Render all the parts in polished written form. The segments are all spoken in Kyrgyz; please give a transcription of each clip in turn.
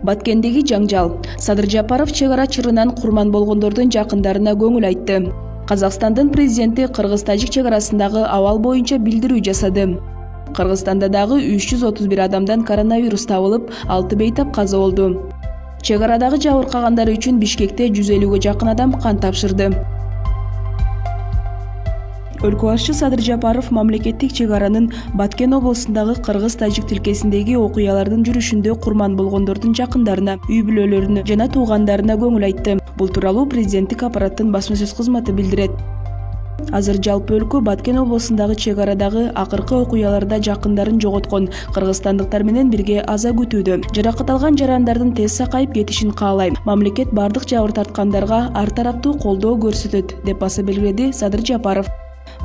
Баткендеги жаңжал. Садыр Жапаров чек ара чырынан курман болгондордун жакындарына көңүл айтты. Казакстандын президенти Кыргыз-Тажик чек арасындагы абал боюнча билдирүү жасады. Кыргызстанда дагы 331 адамдан коронавирус табылып, 6 бейтап каза болду. Чек арадагы жабыркагандар үчүн Бишкекте 150ге жакын адам кан тапшырды. Өлкө башчы Садыр Жапаров мамлекеттик чек аранын Баткен облусундагы Кыргыз-Тажик тилкесиндеги окуялардын жүрүшүндө курман болгондордун жакындарына, үй бүлөлөрүнө жана туугандарына көңүл айтты. Бул тууралуу президенттик аппараттын басма сөз кызматы билдирет. Азыр жалпы өлкө Баткен облусундагы чек арадагы акыркы окуяларда жакындарын жоготкон кыргызстандыктар менен бирге аза күтүүдө. Жаракат алган жарандардын тез сакайып кетишин каалайм. Мамлекет бардык жабыр тарткандарга ар тараптуу колдоо көрсөтөт, деп баса белгиледи Садыр Жапаров.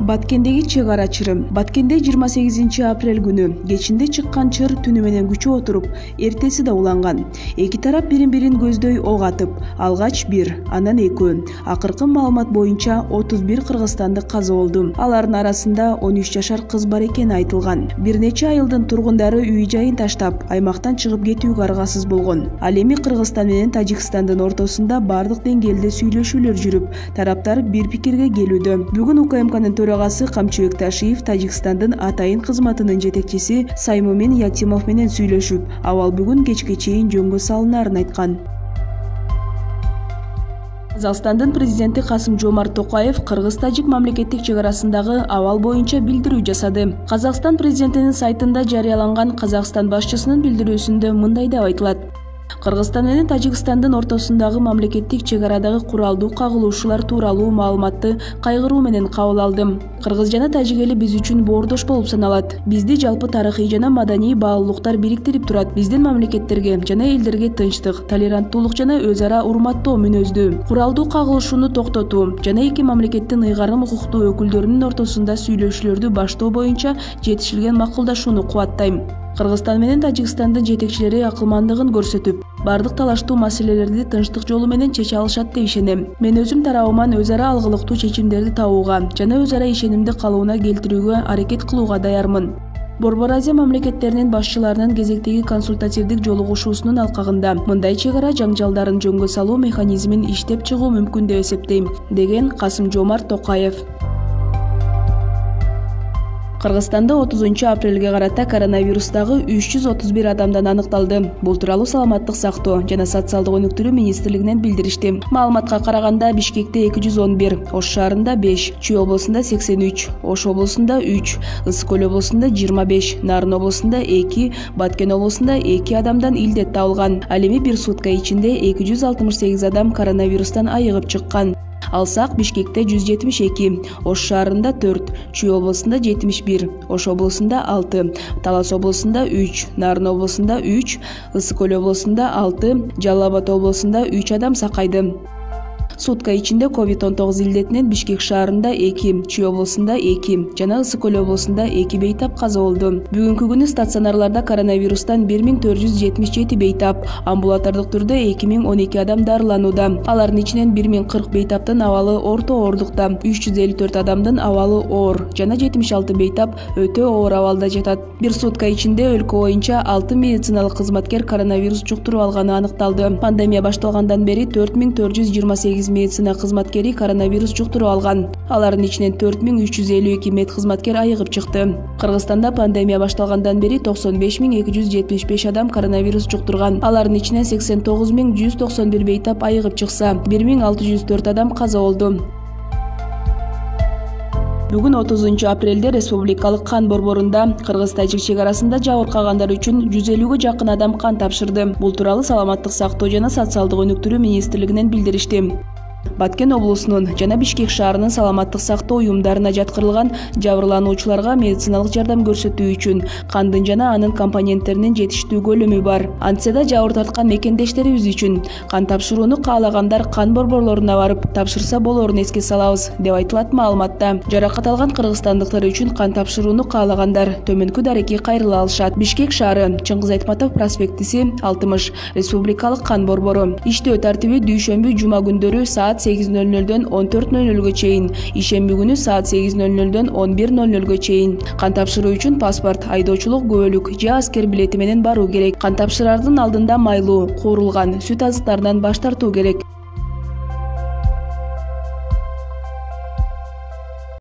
Баткендеги чек ара чырым. Баткенде 28 апрель күнү кечинде чыккан чыр түнү менен күчөп отуруп, эртеси да уланган. Эки тарап бирин-бирин көздөй ок атып, алгач 1, анан 2. Акыркы маалымат боюнча 31 кыргызстандык каза болду. Алардын арасында 13 жашар кыз бар экени айтылган. Бир нече айылдын тургундары үй жайын таштап, аймактан чыгып кетүүгө аргасыз болгон. Ал эми Кыргызстан менен Тажикстандын ортосунда бардык деңгээлде сүйлөшүүлөр жүрүп, тараптар бир пикирге келүүдө. Бүгүн УКМКнын төрагасы Камчыбек Ташиев Тажикстандын атайын кызматынын жетекчиси Саймумин Ятимов менен сүйлөшүп, абал бүгүн кечке чейин жөнгө салынарын айткан. Казакстандын президенти Касым-Жомарт Токаев Кыргыз-Тажик мамлекеттик чек арасындагы абал боюнча билдирүү жасады. Казакстан президентинин сайтында жарыяланган Казакстан башчысынын билдирүүсүндө мындай деп айтылат: Кыргызстан менен Тажикстандын ортосундагы мамлекеттик чек арадагы куралдуу кагылышуулар тууралуу маалыматты кайгыруу менен кабыл алдым. Кыргыз жана тажик эли биз үчүн боордош болуп саналат. Бизди жалпы тарыхый жана маданий баалуулуктар бириктирип турат. Биздин мамлекеттерге жана элдерге тынчтык, толеранттуулук жана өз ара урматтоо мүнөздүү, куралдуу кагылышууну токтотуу жана эки мамлекеттин ыйгарым укуктуу өкүлдөрүнүн ортосунда сүйлөшүүлөрдү баштоо боюнча жетишилген макулдашууну кубаттайм. Кыргызстан менен Тажикстандын жетекчилери акылмандыгын көрсөтүп, бардык талаштуу маселелерди тынчтык жолу менен чече алышат деп ишенем. Мен өзүм тарабыман өз ара алгылыктуу чечимдерди табууга жана өз ара ишенимди калыбына келтирүүгө аракет кылууга даярмын. Борбор Азия мамлекеттеринин башчыларынын кезектеги консультативдик жолугушуусунун алкагында мындай чек ара жаңжалдарын жөнгө салуу механизмин иштеп чыгуу мүмкүн деп эсептейм, деген Касым-Жомарт Токаев. Кыргызстанда 30 апрелге карата коронавирустагы 331 адамдан аныкталды. Бул тууралуу Саламаттык сактоо жана социалдык өнүктүрүү министрлигинен билдиришти. Маалыматка караганда Бишкекте 211, Ош шаарында 5, Чүй облусунда 83, Ош облусунда 3, Ысык көл облусунда 25, Нарын облусунда 2, Баткен облусунда 2 адамдан илдет табылган. Ал эми бир сутка ичинде 268 адам коронавирустан айыгып чыккан. Алсак Бишкекте 172, Ош шаарында 4, Чүй облусунда 71, Ош облусунда 6, Талас облусунда 3, Нарын облусунда 3, Ысык көл облусунда 6, Жалал Абад облусунда 3 адам сакайды. Сутка ичинде COVID-19 илдетинен Бишкек шаарында 2, Чүй облусунда 2 жана Ысык көл облусунда 2 бейтап каза болду. Бүгүнкү күнү стационарларда коронавирустан 1477 бейтап, амбулатордук түрдө 2012 адам дарыланууда. Алардын ичинен 1040 бейтаптын абалы орто оорлукта, 354 адамдын абалы оор жана 76 бейтап өтө оор абалда жатат. Бир сутка ичинде өлкө боюнча 6 медициналык кызматкер коронавирус жуктуруп алганы аныкталды. Пандемия башталгандан бери 4428 медицина кызматкери коронавирус жуктуруп алган. Алардын ичинен 4352 медкызматкер айыгып чыкты. Кыргызстанда пандемия башталгандан бери 95275 адам коронавирус жуктурган. Алардын ичинен 89191 бейтап айыгып чыкса, 1604 адам каза болду. Бүгүн 30 апрелде Республикалык кан борборунда Кыргыз-Тажик чек арасында жабыркагандар үчүн 150ге жакын адам кан тапшырды. Бул тууралуу Саламаттык сактоо жана социалдык өнүктүрүү министрлигинен билдиришти. Баткен облусунун жана Бишкек шаарынын саламаттык сактоо уюмдарына жаткырылган жабырлануучуларга медициналык жардам көрсөтүү үчүн кандын жана анын компоненттеринин жетиштүү көлөмү бар. Антсе да жабыр тарткан мекендештерибиз үчүн кан тапшырууну каалагандар кан борборлоруна барып тапшырса болорун эске салабыз, деп айтылат маалыматта. Жаракат алган кыргызстандыктар үчүн кан тапшырууну каалагандар төмөнкү дарекке кайрыла алышат. Бишкек шаары, Чыңгыз Айтматов проспектиси 60, Республикалык кан борбору. Иштөө тартиби дүйшөмбү жума күндөрү саат 8:00 14:00 чейин, ишемби күнү саат 8:00 11:00 чейин. Кан тапшыруу үчүн паспорт, айдоочулук күбөлүк же аскер билети менен баруу керек. Кан тапшырардын алдында майлуу, куурулган сүт азыктарынан баш тартуу керек.